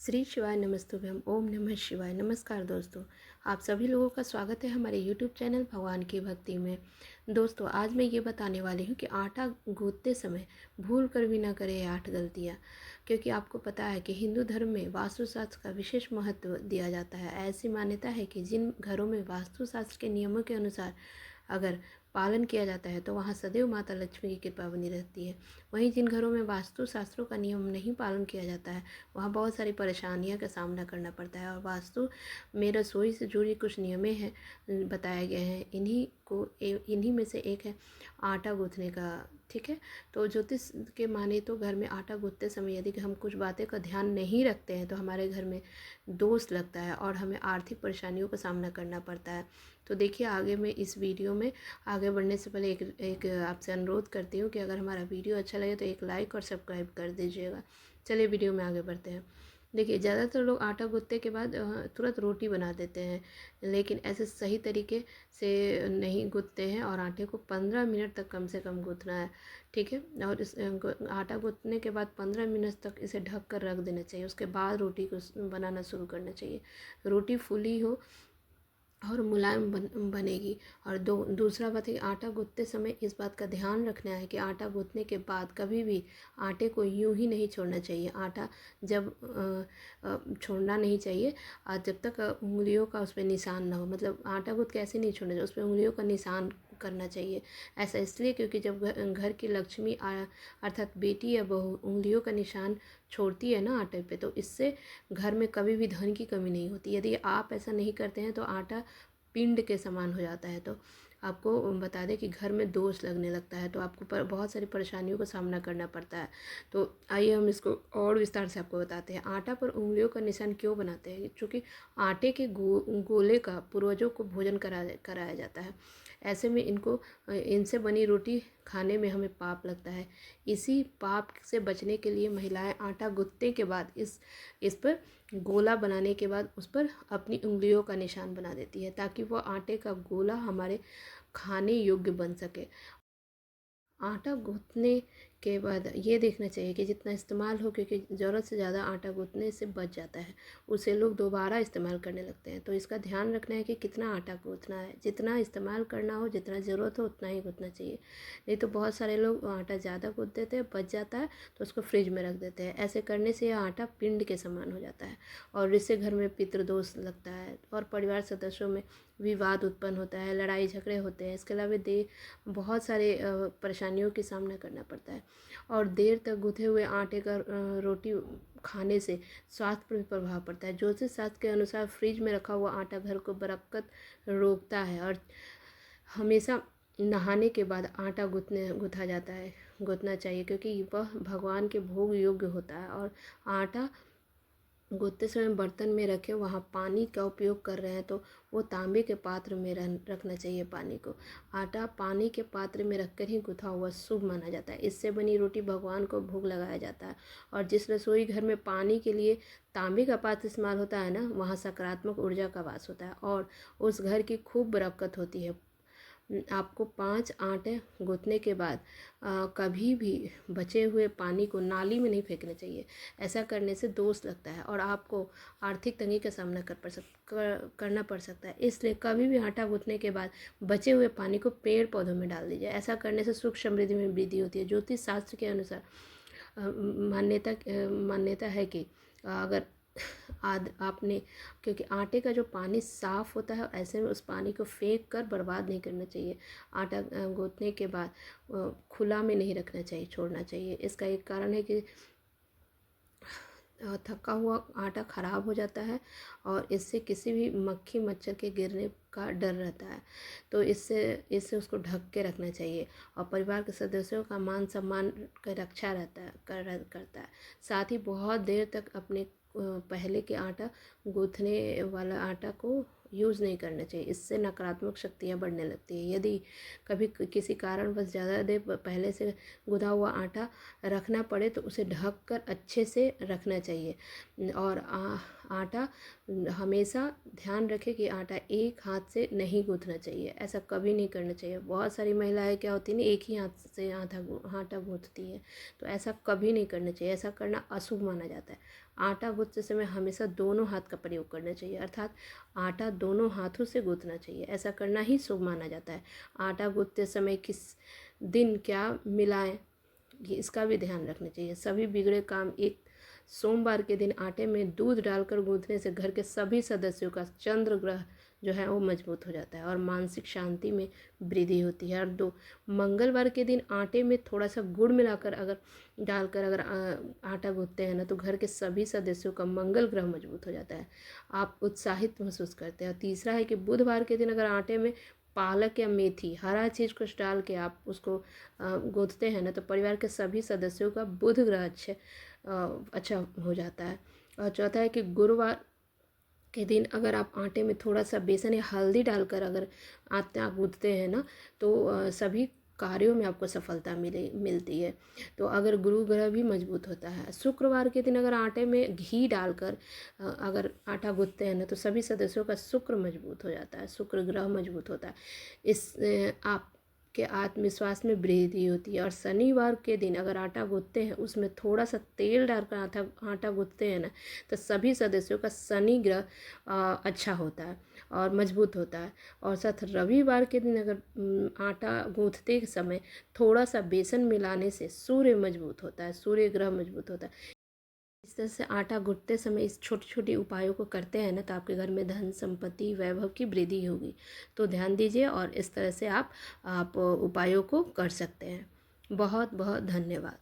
श्री शिवाय नमस्तुभ्यम ओम नमः शिवाय। नमस्कार दोस्तों, आप सभी लोगों का स्वागत है हमारे यूट्यूब चैनल भगवान की भक्ति में। दोस्तों, आज मैं ये बताने वाली हूँ कि आटा गूंथते समय भूल कर भी ना करें ये 8 गलतियाँ। क्योंकि आपको पता है कि हिंदू धर्म में वास्तुशास्त्र का विशेष महत्व दिया जाता है। ऐसी मान्यता है कि जिन घरों में वास्तुशास्त्र के नियमों के अनुसार अगर पालन किया जाता है तो वहाँ सदैव माता लक्ष्मी की कृपा बनी रहती है। वहीं जिन घरों में वास्तु शास्त्रों का नियम नहीं पालन किया जाता है वहाँ बहुत सारी परेशानियों का सामना करना पड़ता है। और वास्तु में रसोई से जुड़ी कुछ नियमें हैं बताए गए हैं। इन्हीं में से एक है आटा गूँथने का। ठीक है, तो ज्योतिष के माने तो घर में आटा गूँथते समय यदि हम कुछ बातें का ध्यान नहीं रखते हैं तो हमारे घर में दोष लगता है और हमें आर्थिक परेशानियों का सामना करना पड़ता है। तो देखिए, आगे मैं इस वीडियो में आगे बढ़ने से पहले एक आपसे अनुरोध करती हूँ कि अगर हमारा वीडियो अच्छा लगे तो एक लाइक और सब्सक्राइब कर दीजिएगा। चलिए वीडियो में आगे बढ़ते हैं। देखिए, ज़्यादातर लोग आटा गूँथने के बाद तुरंत रोटी बना देते हैं, लेकिन ऐसे सही तरीके से नहीं गूँथते हैं और आटे को 15 मिनट तक कम से कम गूँथना है। ठीक है, और आटा गूँथने के बाद 15 मिनट तक इसे ढक कर रख देना चाहिए। उसके बाद रोटी को बनाना शुरू करना चाहिए। रोटी फूली हो और मुलायम बनेगी। और दूसरा बात है कि आटा गूँथते समय इस बात का ध्यान रखना है कि आटा गूँथने के बाद कभी भी आटे को यूं ही नहीं छोड़ना चाहिए। आटा जब छोड़ना नहीं चाहिए जब तक उंगलियों का उस पर निशान ना हो। मतलब आटा गूँथ के ऐसे नहीं छोड़ना चाहिए, उस पर उंगलियों का निशान करना चाहिए। ऐसा इसलिए क्योंकि जब घर की लक्ष्मी अर्थात बेटी या बहू उंगलियों का निशान छोड़ती है ना आटे पे, तो इससे घर में कभी भी धन की कमी नहीं होती। यदि आप ऐसा नहीं करते हैं तो आटा पिंड के समान हो जाता है। तो आपको बता दें कि घर में दोष लगने लगता है, तो आपको बहुत सारी परेशानियों का सामना करना पड़ता है। तो आइए हम इसको और विस्तार से आपको बताते हैं। आटा पर उंगलियों का निशान क्यों बनाते हैं? क्योंकि आटे के गोले का पूर्वजों को भोजन कराया जाता है। ऐसे में इनसे बनी रोटी खाने में हमें पाप लगता है। इसी पाप से बचने के लिए महिलाएं आटा गूँथने के बाद इस पर गोला बनाने के बाद उस पर अपनी उंगलियों का निशान बना देती है, ताकि वह आटे का गोला हमारे खाने योग्य बन सके। आटा गूँथने के बाद ये देखना चाहिए कि जितना इस्तेमाल हो, क्योंकि ज़रूरत से ज़्यादा आटा गूँथने से बच जाता है, उसे लोग दोबारा इस्तेमाल करने लगते हैं। तो इसका ध्यान रखना है कि कितना आटा गूँथना है। जितना इस्तेमाल करना हो, जितना ज़रूरत हो उतना ही गूँथना चाहिए। नहीं तो बहुत सारे लोग आटा ज़्यादा गूँथ देते हैं, बच जाता है तो उसको फ्रिज में रख देते हैं। ऐसे करने से यह आटा पिंड के समान हो जाता है और इससे घर में पितृदोष लगता है और परिवार सदस्यों में विवाद उत्पन्न होता है, लड़ाई झगड़े होते हैं। इसके अलावा बहुत सारे परेशानियों का सामना करना पड़ता है। और देर तक गूँथे हुए आटे का रोटी खाने से स्वास्थ्य पर भी प्रभाव पड़ता है। ज्योतिष शास्त्र के अनुसार फ्रिज में रखा हुआ आटा घर को बरकत रोकता है और हमेशा नहाने के बाद आटा गूँथना चाहिए, क्योंकि वह भगवान के भोग योग्य होता है। और आटा गूँथते समय बर्तन में रखें, वहाँ पानी का उपयोग कर रहे हैं तो वो तांबे के पात्र में रखना चाहिए पानी को। आटा पानी के पात्र में रखकर ही गूँथा हुआ शुभ माना जाता है। इससे बनी रोटी भगवान को भोग लगाया जाता है। और जिस रसोई घर में पानी के लिए तांबे का पात्र इस्तेमाल होता है ना, वहाँ सकारात्मक ऊर्जा का वास होता है और उस घर की खूब बरकत होती है। आपको 5 आटे गूँथने के बाद कभी भी बचे हुए पानी को नाली में नहीं फेंकना चाहिए। ऐसा करने से दोष लगता है और आपको आर्थिक तंगी का सामना करना पड़ सकता है। इसलिए कभी भी आटा गूँथने के बाद बचे हुए पानी को पेड़ पौधों में डाल दीजिए। ऐसा करने से सुख समृद्धि में वृद्धि होती है। ज्योतिष शास्त्र के अनुसार मान्यता है कि अगर आपने, क्योंकि आटे का जो पानी साफ़ होता है, ऐसे में उस पानी को फेंक कर बर्बाद नहीं करना चाहिए। आटा गूँथने के बाद खुला में नहीं रखना चाहिए, छोड़ना चाहिए। इसका एक कारण है कि थका हुआ आटा ख़राब हो जाता है और इससे किसी भी मक्खी मच्छर के गिरने का डर रहता है। तो इससे उसको ढक के रखना चाहिए और परिवार के सदस्यों का मान सम्मान का रक्षा करता है। साथ ही बहुत देर तक अपने पहले के आटा गूँथने वाला आटा को यूज़ नहीं करना चाहिए। इससे नकारात्मक शक्तियाँ बढ़ने लगती है। यदि कभी किसी कारणवश ज़्यादा देर पहले से गूँधा हुआ आटा रखना पड़े तो उसे ढक कर अच्छे से रखना चाहिए। और आटा हमेशा ध्यान रखें कि आटा एक हाथ से नहीं गूँथना चाहिए, ऐसा कभी नहीं करना चाहिए। बहुत सारी महिलाएं क्या होती हैं ना, एक ही हाथ से आटा गूँथती हैं, तो ऐसा कभी नहीं करना चाहिए। ऐसा करना अशुभ माना जाता है। आटा गूँथते समय हमेशा दोनों हाथ का प्रयोग करना चाहिए, अर्थात आटा दोनों हाथों से गूँथना चाहिए। ऐसा करना ही शुभ माना जाता है। आटा गूँथते समय किस दिन क्या मिलाएं, ये इसका भी ध्यान रखना चाहिए। सभी बिगड़े काम एक सोमवार के दिन आटे में दूध डालकर गूँथने से घर के सभी सदस्यों का चंद्र ग्रह जो है वो मजबूत हो जाता है और मानसिक शांति में वृद्धि होती है। और 2 मंगलवार के दिन आटे में थोड़ा सा गुड़ मिलाकर अगर आटा गूँथते हैं ना, तो घर के सभी सदस्यों का मंगल ग्रह मजबूत हो जाता है, आप उत्साहित महसूस करते हैं। और तीसरा है कि बुधवार के दिन अगर आटे में पालक या मेथी हरा चीज़ कुछ डाल के आप उसको गूँथते हैं ना, तो परिवार के सभी सदस्यों का बुध ग्रह अच्छा हो जाता है। और चौथा है कि गुरुवार के दिन अगर आप आटे में थोड़ा सा बेसन या हल्दी डालकर अगर आटा गूँथते हैं ना, तो सभी कार्यों में आपको सफलता मिलती है। तो अगर गुरु ग्रह भी मजबूत होता है। शुक्रवार के दिन अगर आटे में घी डालकर अगर आटा गूँथते हैं ना, तो सभी सदस्यों का शुक्र मजबूत हो जाता है, शुक्र ग्रह मजबूत होता है। आप के आत्मविश्वास में वृद्धि होती है। और शनिवार के दिन अगर आटा गूँथते हैं, उसमें थोड़ा सा तेल डालकर आटा गूँथते हैं ना, तो सभी सदस्यों का शनि ग्रह अच्छा होता है और मजबूत होता है। और साथ रविवार के दिन अगर आटा गूँथते समय थोड़ा सा बेसन मिलाने से सूर्य मजबूत होता है, सूर्य ग्रह मजबूत होता है। इस तरह से आटा गूँथते समय इस छोटे छोटे उपायों को करते हैं ना, तो आपके घर में धन संपत्ति वैभव की वृद्धि होगी। तो ध्यान दीजिए और इस तरह से आप उपायों को कर सकते हैं। बहुत बहुत धन्यवाद।